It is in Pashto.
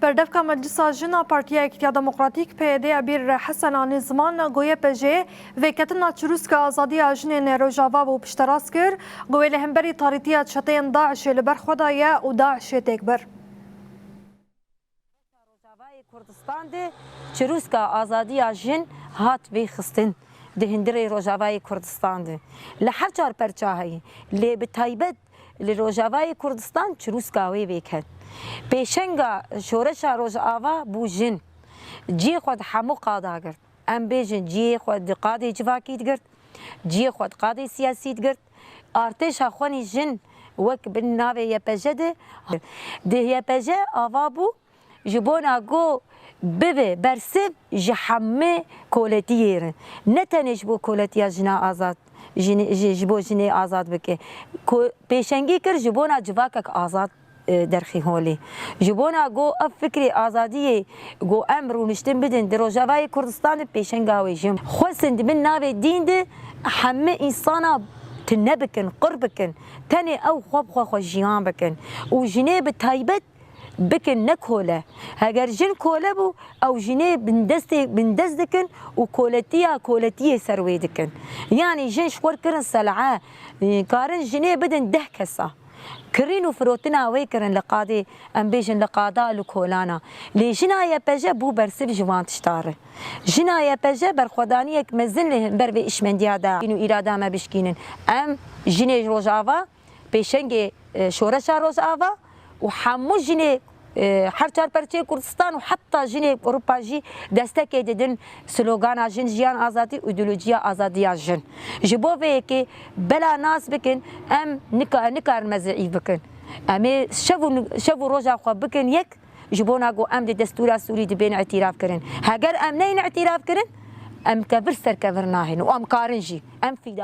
بردفکا مجلسا جنا پارتیا یکتیا دموکراتیک پیده ابیر حسن آنیزمان گویه پجه وکتنا چروسک آزادی آجن روجاوا و پشتراس کر گویه لهمبری تاریتیا چتین داعش لبر خدایا و داعش تکبر روجاوای کردستان ده چروسک آزادی آجن هات وی خستن دهندری روجاوای کردستان ده لحر چار پرچاهی لی بتایبت لروجاوای کردستان چروسکا وی وکد پیشنگا شورش روز آوا بوجن جی خود حمو قادا کرد ام بیجن جی خود قاضی جواکی کرد جی خود قاضی سیاسی کرد ارتش خوانی جن وک بن ناوی یپجده ده یپجه آوا بو جبونا گو ببه برسب جحمه کولتیه نه تنش بو کولتیا جنا آزاد جبو جنی آزاد بکه پیشنگی کر جبونا جواکک آزاد درخی هولی جبونا گو اف فکری آزادی گو امر و نشتن بدن در روجاوای کردستان پیشنگاوی جم خوستند من ناوی دین ده همه انسانا تنبکن قربکن تنی او خواب جیان بکن و جنی به تایبت بکن نکوله اگر جن کوله بو او جنی بندست دکن و کولتیه سروی دکن یعنی جن شور کرن سلعه کارن جنی بدن 10 کسا كرينو فروتنا ويكرن لقادي ام بيجن لقادا لكولانا لي جنايه بجا بو برسب جوان تشتاره جنايه بجا برخدانيك مزن له بر في اشمنديا دا انو اراده ما بشكينن ام جني روجاوا بيشنگي شورشا روجاوا وحمو جني حرچار پرچه کردستان و حتی جنی اروپا جی دستک دیدن سلوگان جن جیان آزادی ایدئولوژی آزادی جن جبو به که بلا ناس بکن ام نکار مزعی بکن امی شو روزا خو بکن یک جبونا گو ام دستور سوری دبین اعتراف کرن اگر ام نه اعتراف کرن ام کبر سر کبر ناهن و ام کارنجی ام فی